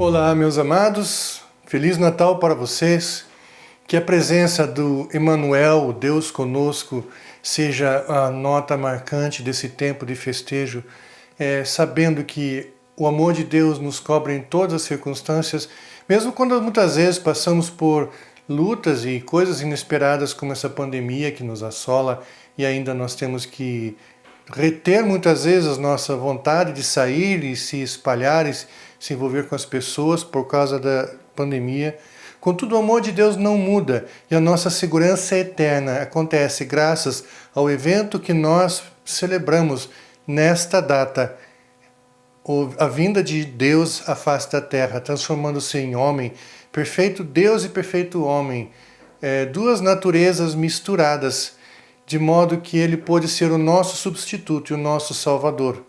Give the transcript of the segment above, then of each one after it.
Olá, meus amados, Feliz Natal para vocês, que a presença do Emmanuel, o Deus conosco, seja a nota marcante desse tempo de festejo, sabendo que o amor de Deus nos cobre em todas as circunstâncias, mesmo quando muitas vezes passamos por lutas e coisas inesperadas como essa pandemia que nos assola e ainda nós temos que reter muitas vezes a nossa vontade de sair e se espalhar e se envolver com as pessoas por causa da pandemia. Contudo, o amor de Deus não muda e a nossa segurança é eterna. Acontece graças ao evento que nós celebramos nesta data. A vinda de Deus à face da terra, transformando-se em homem, perfeito Deus e perfeito homem, duas naturezas misturadas, de modo que ele pôde ser o nosso substituto e o nosso salvador.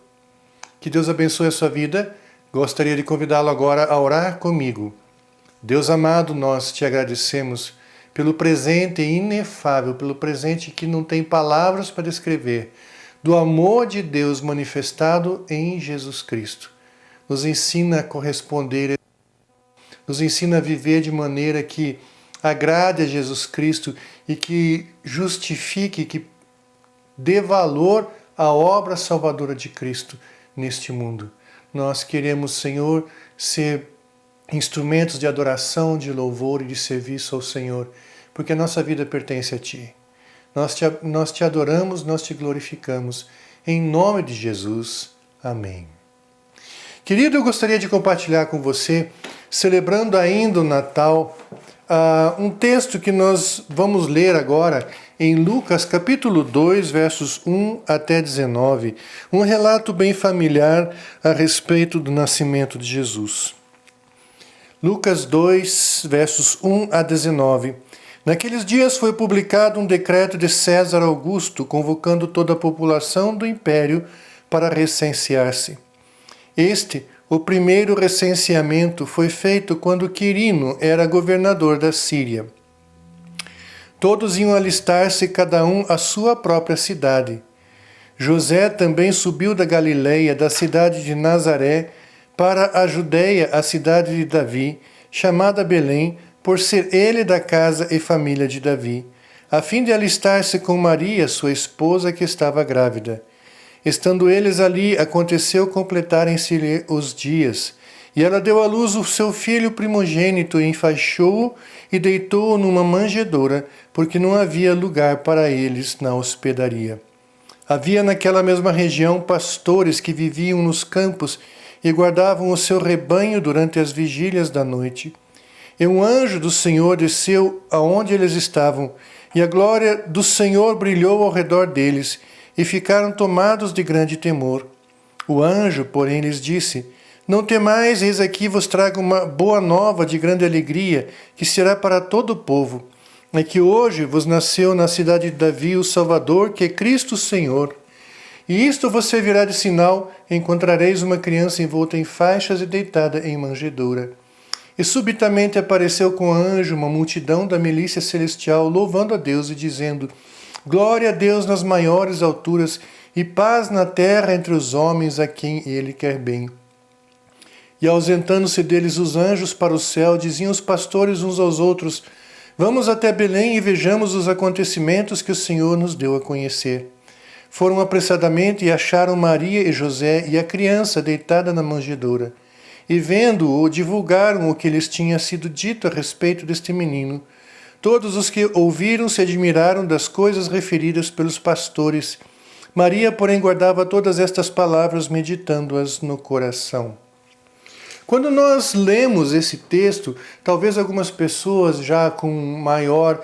Que Deus abençoe a sua vida. Gostaria de convidá-lo agora a orar comigo. Deus amado, nós te agradecemos pelo presente inefável, pelo presente que não tem palavras para descrever, do amor de Deus manifestado em Jesus Cristo. Nos ensina a corresponder, nos ensina a viver de maneira que agrade a Jesus Cristo e que justifique, que dê valor à obra salvadora de Cristo neste mundo. Nós queremos, Senhor, ser instrumentos de adoração, de louvor e de serviço ao Senhor, porque a nossa vida pertence a Ti. Nós te adoramos, nós te glorificamos. Em nome de Jesus. Amém. Querido, eu gostaria de compartilhar com você, celebrando ainda o Natal, um texto que nós vamos ler agora em Lucas capítulo 2, versos 1 até 19, um relato bem familiar a respeito do nascimento de Jesus. Lucas 2, versos 1 a 19. Naqueles dias foi publicado um decreto de César Augusto, convocando toda a população do império para recensear-se. O primeiro recenseamento foi feito quando Quirino era governador da Síria. Todos iam alistar-se, cada um à sua própria cidade. José também subiu da Galileia, da cidade de Nazaré, para a Judeia, a cidade de Davi, chamada Belém, por ser ele da casa e família de Davi, a fim de alistar-se com Maria, sua esposa, que estava grávida. Estando eles ali, aconteceu completarem-se-lhe os dias, e ela deu à luz o seu filho primogênito, enfaixou-o e deitou-o numa manjedoura, porque não havia lugar para eles na hospedaria. Havia naquela mesma região pastores que viviam nos campos e guardavam o seu rebanho durante as vigílias da noite. E um anjo do Senhor desceu aonde eles estavam, e a glória do Senhor brilhou ao redor deles, e ficaram tomados de grande temor. O anjo, porém, lhes disse: Não temais, eis aqui vos trago uma boa nova de grande alegria, que será para todo o povo. É que hoje vos nasceu na cidade de Davi o Salvador, que é Cristo Senhor. E isto vos servirá de sinal: encontrareis uma criança envolta em faixas e deitada em manjedoura. E subitamente apareceu com o anjo uma multidão da milícia celestial, louvando a Deus e dizendo: Glória a Deus nas maiores alturas e paz na terra entre os homens a quem Ele quer bem. E ausentando-se deles os anjos para o céu, diziam os pastores uns aos outros: Vamos até Belém e vejamos os acontecimentos que o Senhor nos deu a conhecer. Foram apressadamente e acharam Maria e José e a criança deitada na manjedoura. E vendo-o, divulgaram o que lhes tinha sido dito a respeito deste menino. Todos os que ouviram se admiraram das coisas referidas pelos pastores. Maria, porém, guardava todas estas palavras, meditando-as no coração. Quando nós lemos esse texto, talvez algumas pessoas já com maior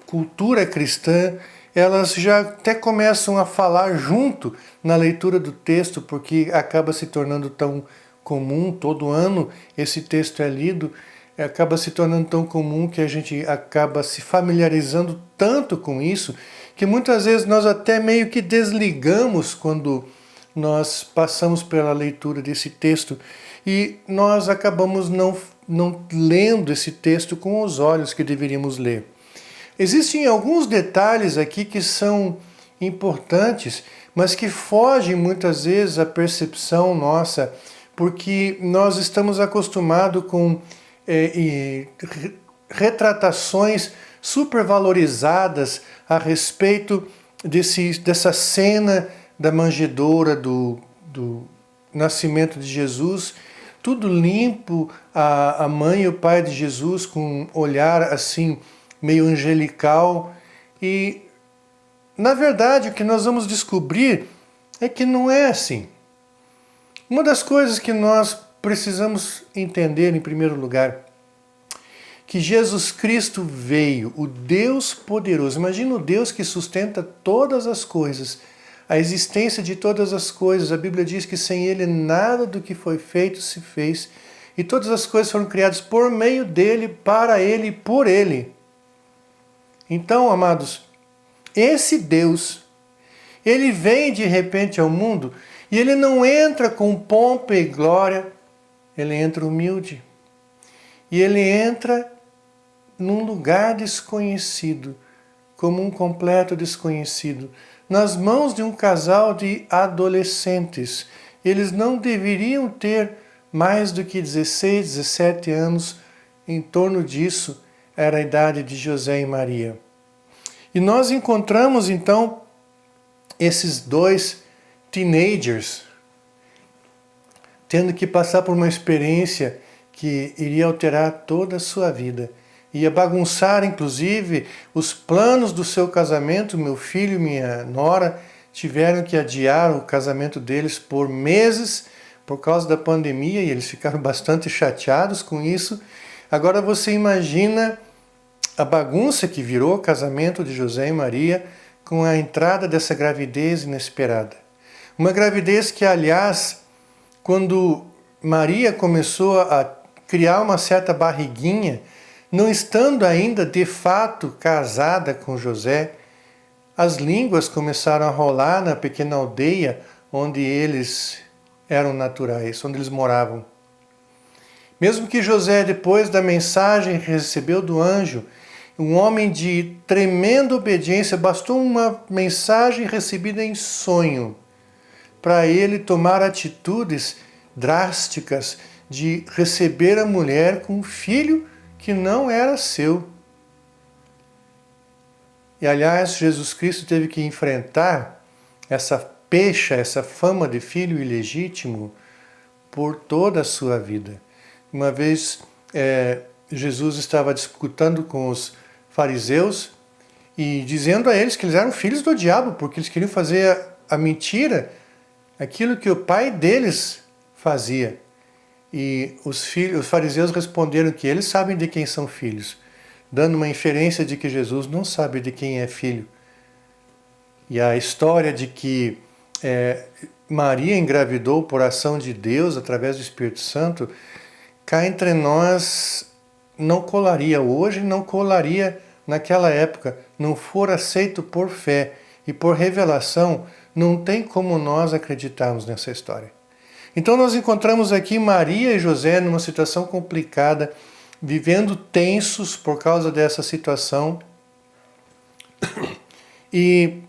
cultura cristã, elas já até começam a falar junto na leitura do texto, porque acaba se tornando tão comum, todo ano esse texto é lido, acaba se tornando tão comum que a gente acaba se familiarizando tanto com isso, que muitas vezes nós até meio que desligamos quando nós passamos pela leitura desse texto e nós acabamos não lendo esse texto com os olhos que deveríamos ler. Existem alguns detalhes aqui que são importantes, mas que fogem muitas vezes à percepção nossa porque nós estamos acostumados com retratações supervalorizadas a respeito dessa cena da manjedoura do nascimento de Jesus, tudo limpo, a mãe e o pai de Jesus com um olhar assim meio angelical. E na verdade o que nós vamos descobrir é que não é assim. Uma das coisas que nós precisamos entender em primeiro lugar, que Jesus Cristo veio, o Deus poderoso. Imagina o Deus que sustenta todas as coisas, a existência de todas as coisas. A Bíblia diz que sem Ele nada do que foi feito se fez. E todas as coisas foram criadas por meio dEle, para Ele e por Ele. Então, amados, esse Deus, Ele vem de repente ao mundo e Ele não entra com pompa e glória, Ele entra humilde. E Ele entra num lugar desconhecido, como um completo desconhecido, nas mãos de um casal de adolescentes. Eles não deveriam ter mais do que 16, 17 anos, em torno disso era a idade de José e Maria. E nós encontramos então esses dois teenagers tendo que passar por uma experiência que iria alterar toda a sua vida. Ia bagunçar, inclusive, os planos do seu casamento. Meu filho e minha nora tiveram que adiar o casamento deles por meses por causa da pandemia e eles ficaram bastante chateados com isso. Agora você imagina a bagunça que virou o casamento de José e Maria com a entrada dessa gravidez inesperada. Uma gravidez que, aliás, quando Maria começou a criar uma certa barriguinha, não estando ainda de fato casada com José, as línguas começaram a rolar na pequena aldeia onde eles eram naturais, onde eles moravam. Mesmo que José, depois da mensagem que recebeu do anjo, um homem de tremenda obediência, bastou uma mensagem recebida em sonho para ele tomar atitudes drásticas de receber a mulher com um filho que não era seu. E aliás, Jesus Cristo teve que enfrentar essa pecha, essa fama de filho ilegítimo por toda a sua vida. Uma vez Jesus estava disputando com os fariseus e dizendo a eles que eles eram filhos do diabo, porque eles queriam fazer a mentira, aquilo que o pai deles fazia. E os fariseus responderam que eles sabem de quem são filhos, dando uma inferência de que Jesus não sabe de quem é filho. E a história de que Maria engravidou por ação de Deus através do Espírito Santo, cá entre nós não colaria hoje, não colaria naquela época, não for aceito por fé e por revelação, não tem como nós acreditarmos nessa história. Então nós encontramos aqui Maria e José numa situação complicada, vivendo tensos por causa dessa situação. E,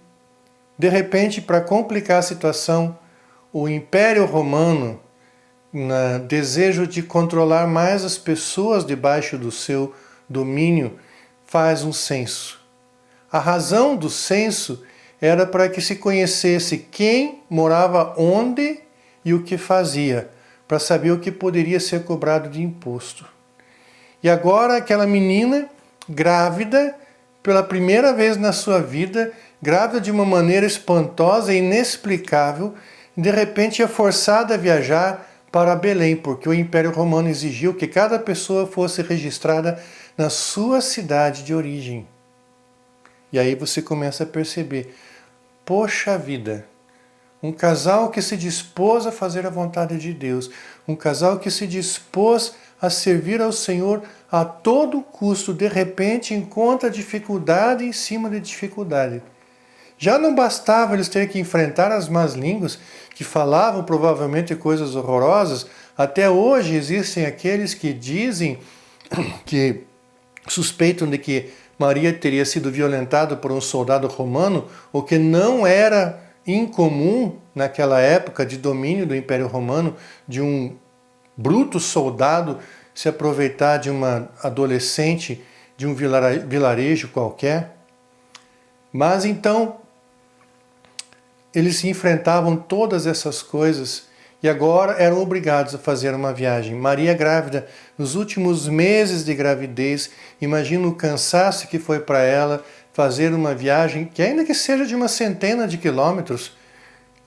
de repente, para complicar a situação, o Império Romano, no desejo de controlar mais as pessoas debaixo do seu domínio, faz um censo. A razão do censo era para que se conhecesse quem morava onde e o que fazia, para saber o que poderia ser cobrado de imposto. E agora aquela menina grávida, pela primeira vez na sua vida, grávida de uma maneira espantosa e inexplicável, de repente é forçada a viajar para Belém, porque o Império Romano exigiu que cada pessoa fosse registrada na sua cidade de origem. E aí você começa a perceber, poxa vida, um casal que se dispôs a fazer a vontade de Deus, um casal que se dispôs a servir ao Senhor a todo custo, de repente encontra dificuldade em cima de dificuldade. Já não bastava eles terem que enfrentar as más línguas, que falavam provavelmente coisas horrorosas. Até hoje existem aqueles que dizem, que suspeitam de que Maria teria sido violentada por um soldado romano, o que não era incomum naquela época de domínio do Império Romano, de um bruto soldado se aproveitar de uma adolescente de um vilarejo qualquer. Mas então eles enfrentavam todas essas coisas e agora eram obrigados a fazer uma viagem. Maria grávida, nos últimos meses de gravidez, imagina o cansaço que foi para ela fazer uma viagem, que ainda que seja de uma centena de quilômetros,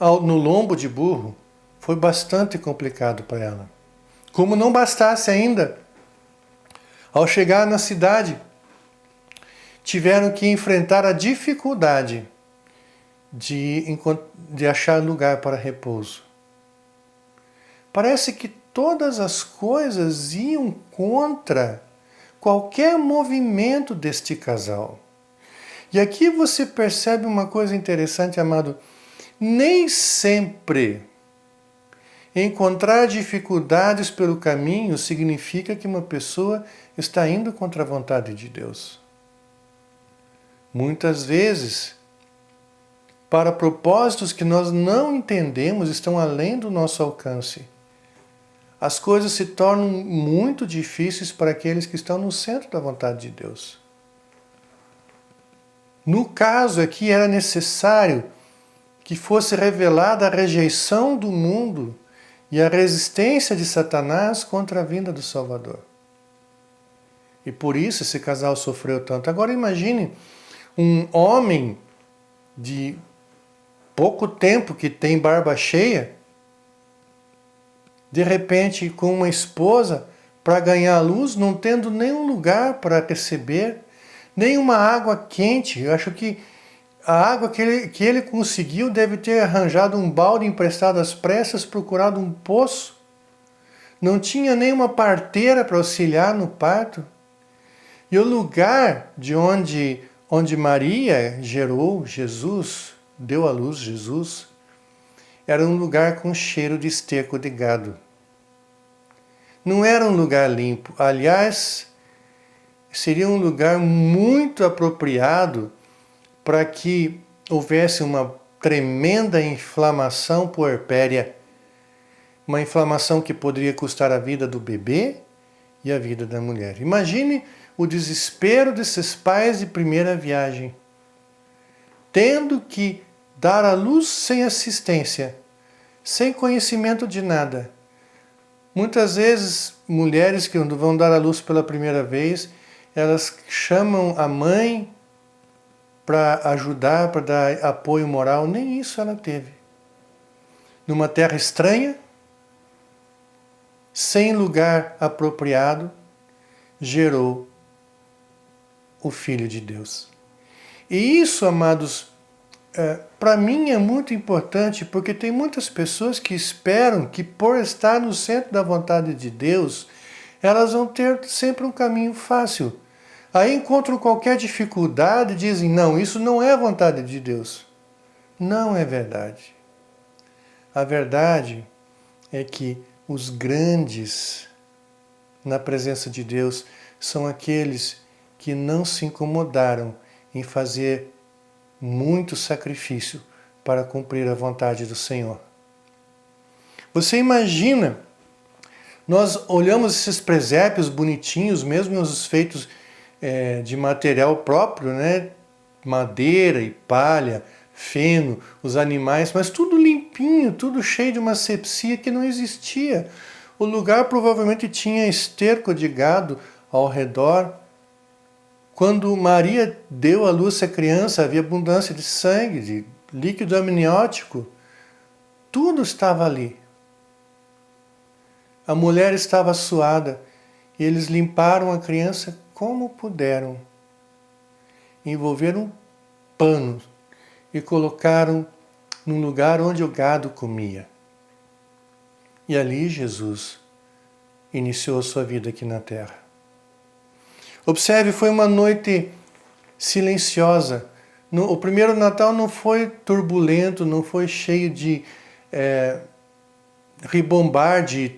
no lombo de burro, foi bastante complicado para ela. Como não bastasse ainda, ao chegar na cidade, tiveram que enfrentar a dificuldade de achar lugar para repouso. Parece que todas as coisas iam contra qualquer movimento deste casal. E aqui você percebe uma coisa interessante, amado. Nem sempre encontrar dificuldades pelo caminho significa que uma pessoa está indo contra a vontade de Deus. Muitas vezes, para propósitos que nós não entendemos, estão além do nosso alcance. As coisas se tornam muito difíceis para aqueles que estão no centro da vontade de Deus. No caso aqui, era necessário que fosse revelada a rejeição do mundo e a resistência de Satanás contra a vinda do Salvador. E por isso esse casal sofreu tanto. Agora imagine um homem de pouco tempo que tem barba cheia, de repente com uma esposa para ganhar luz, não tendo nenhum lugar para receber, nem uma água quente. Eu acho que a água que ele conseguiu deve ter arranjado um balde emprestado às pressas, procurado um poço. Não tinha nenhuma parteira para auxiliar no parto. E o lugar de onde Maria gerou Jesus, deu à luz Jesus, era um lugar com cheiro de esterco de gado. Não era um lugar limpo. Aliás, seria um lugar muito apropriado para que houvesse uma tremenda inflamação puerpéria, uma inflamação que poderia custar a vida do bebê e a vida da mulher. Imagine o desespero desses pais de primeira viagem, tendo que dar à luz sem assistência, sem conhecimento de nada. Muitas vezes, mulheres que vão dar à luz pela primeira vez, elas chamam a mãe para ajudar, para dar apoio moral. Nem isso ela teve. Numa terra estranha, sem lugar apropriado, gerou o Filho de Deus. E isso, amados, para mim é muito importante, porque tem muitas pessoas que esperam que por estar no centro da vontade de Deus, elas vão ter sempre um caminho fácil. Aí encontram qualquer dificuldade e dizem, não, isso não é a vontade de Deus. Não é verdade. A verdade é que os grandes na presença de Deus são aqueles que não se incomodaram em fazer muito sacrifício para cumprir a vontade do Senhor. Você imagina, nós olhamos esses presépios bonitinhos, mesmo os feitos de material próprio, né? Madeira e palha, feno, os animais, mas tudo limpinho, tudo cheio de uma asepsia que não existia. O lugar provavelmente tinha esterco de gado ao redor. Quando Maria deu à luz a criança, havia abundância de sangue, de líquido amniótico. Tudo estava ali. A mulher estava suada e eles limparam a criança como puderam. Envolveram pano e colocaram num lugar onde o gado comia. E ali Jesus iniciou a sua vida aqui na terra. Observe, foi uma noite silenciosa. O primeiro Natal não foi turbulento, não foi cheio de ribombar de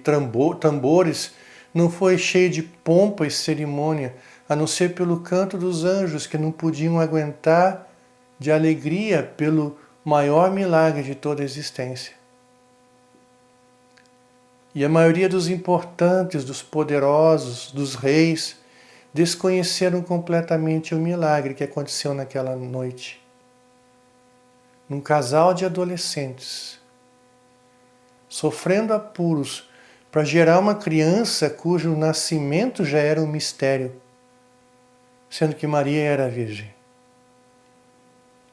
tambores, não foi cheio de pompa e cerimônia, a não ser pelo canto dos anjos que não podiam aguentar de alegria pelo maior milagre de toda a existência. E a maioria dos importantes, dos poderosos, dos reis, desconheceram completamente o milagre que aconteceu naquela noite. Num casal de adolescentes, sofrendo apuros para gerar uma criança cujo nascimento já era um mistério, sendo que Maria era virgem.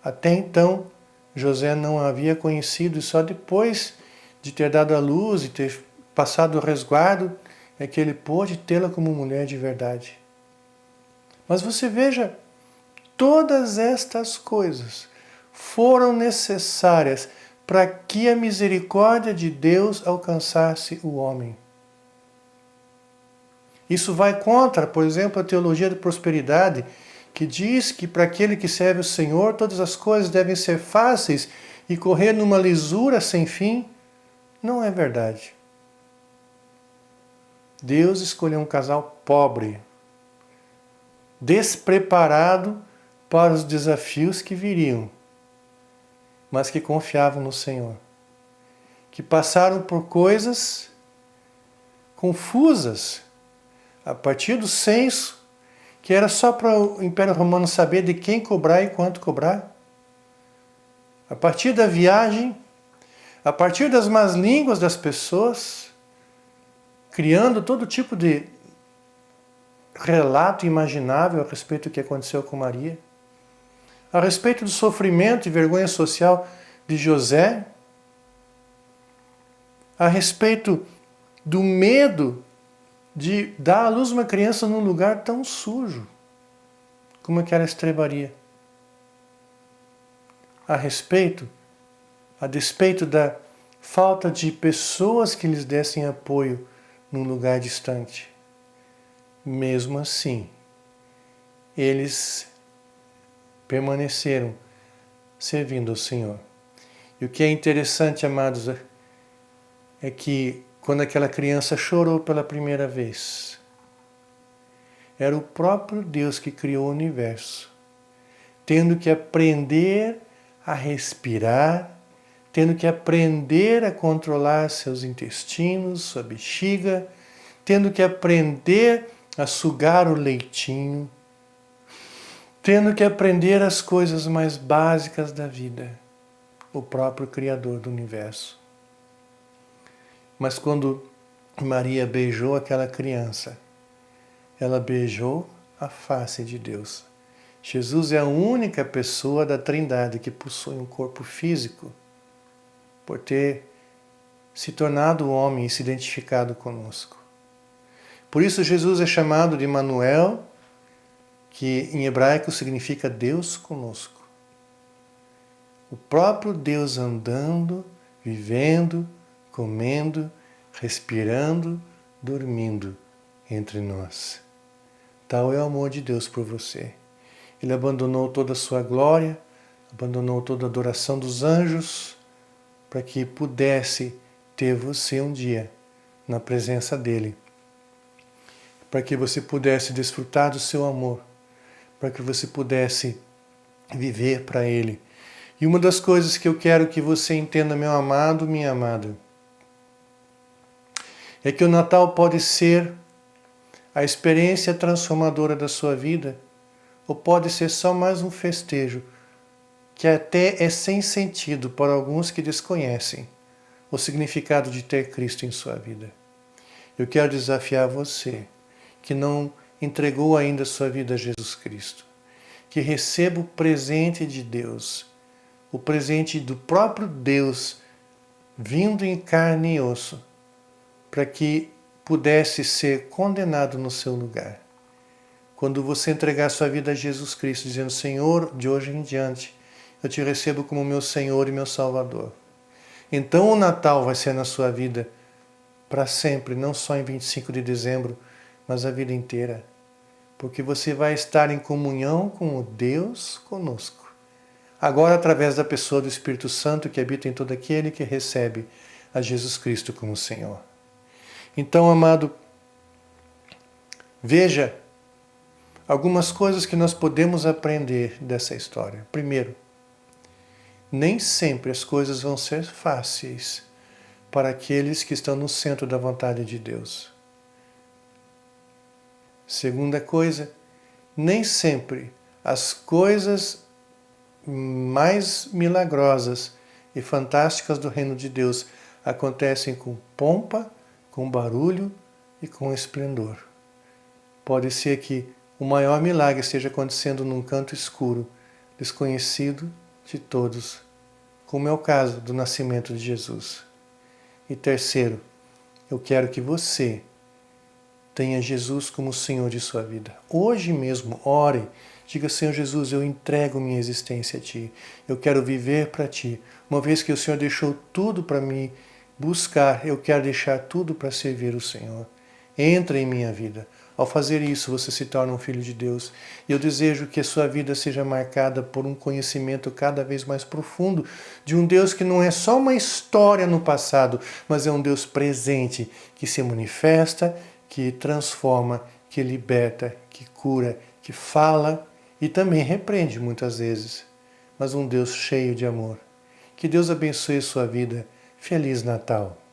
Até então, José não a havia conhecido e só depois de ter dado à luz e ter passado o resguardo é que ele pôde tê-la como mulher de verdade. Mas você veja, todas estas coisas foram necessárias para que a misericórdia de Deus alcançasse o homem. Isso vai contra, por exemplo, a teologia da prosperidade, que diz que para aquele que serve o Senhor, todas as coisas devem ser fáceis e correr numa lisura sem fim. Não é verdade. Deus escolheu um casal pobre, despreparado para os desafios que viriam, mas que confiavam no Senhor, que passaram por coisas confusas, a partir do censo, que era só para o Império Romano saber de quem cobrar e quanto cobrar, a partir da viagem, a partir das más línguas das pessoas, criando todo tipo de relato imaginável a respeito do que aconteceu com Maria, a respeito do sofrimento e vergonha social de José, a respeito do medo de dar à luz uma criança num lugar tão sujo como aquela estrebaria, a despeito da falta de pessoas que lhes dessem apoio num lugar distante. Mesmo assim, eles permaneceram servindo ao Senhor. E o que é interessante, amados, é que quando aquela criança chorou pela primeira vez, era o próprio Deus que criou o universo, tendo que aprender a respirar, tendo que aprender a controlar seus intestinos, sua bexiga, tendo que aprender a sugar o leitinho, tendo que aprender as coisas mais básicas da vida, o próprio Criador do universo. Mas quando Maria beijou aquela criança, ela beijou a face de Deus. Jesus é a única pessoa da Trindade que possui um corpo físico, por ter se tornado homem e se identificado conosco. Por isso Jesus é chamado de Emanuel, que em hebraico significa Deus conosco. O próprio Deus andando, vivendo, comendo, respirando, dormindo entre nós. Tal é o amor de Deus por você. Ele abandonou toda a sua glória, abandonou toda a adoração dos anjos, para que pudesse ter você um dia na presença dele, para que você pudesse desfrutar do seu amor, para que você pudesse viver para ele. E uma das coisas que eu quero que você entenda, meu amado, minha amada, é que o Natal pode ser a experiência transformadora da sua vida, ou pode ser só mais um festejo, que até é sem sentido para alguns que desconhecem o significado de ter Cristo em sua vida. Eu quero desafiar você, que não entregou ainda sua vida a Jesus Cristo, que receba o presente de Deus, o presente do próprio Deus, vindo em carne e osso, para que pudesse ser condenado no seu lugar. Quando você entregar sua vida a Jesus Cristo, dizendo: Senhor, de hoje em diante, eu te recebo como meu Senhor e meu Salvador. Então o Natal vai ser na sua vida para sempre, não só em 25 de dezembro, mas a vida inteira. Porque você vai estar em comunhão com o Deus conosco. Agora através da pessoa do Espírito Santo que habita em todo aquele que recebe a Jesus Cristo como Senhor. Então, amado, veja algumas coisas que nós podemos aprender dessa história. Primeiro, Nem sempre as coisas vão ser fáceis para aqueles que estão no centro da vontade de Deus. Segunda coisa, nem sempre as coisas mais milagrosas e fantásticas do reino de Deus acontecem com pompa, com barulho e com esplendor. Pode ser que o maior milagre esteja acontecendo num canto escuro, desconhecido de todos, como é o caso do nascimento de Jesus. E terceiro, eu quero que você tenha Jesus como Senhor de sua vida. Hoje mesmo, ore, diga: Senhor Jesus, eu entrego minha existência a Ti. Eu quero viver para Ti. Uma vez que o Senhor deixou tudo para me buscar, eu quero deixar tudo para servir o Senhor. Entra em minha vida. Ao fazer isso, você se torna um filho de Deus. E eu desejo que a sua vida seja marcada por um conhecimento cada vez mais profundo de um Deus que não é só uma história no passado, mas é um Deus presente, que se manifesta, que transforma, que liberta, que cura, que fala e também repreende muitas vezes. Mas um Deus cheio de amor. Que Deus abençoe a sua vida. Feliz Natal!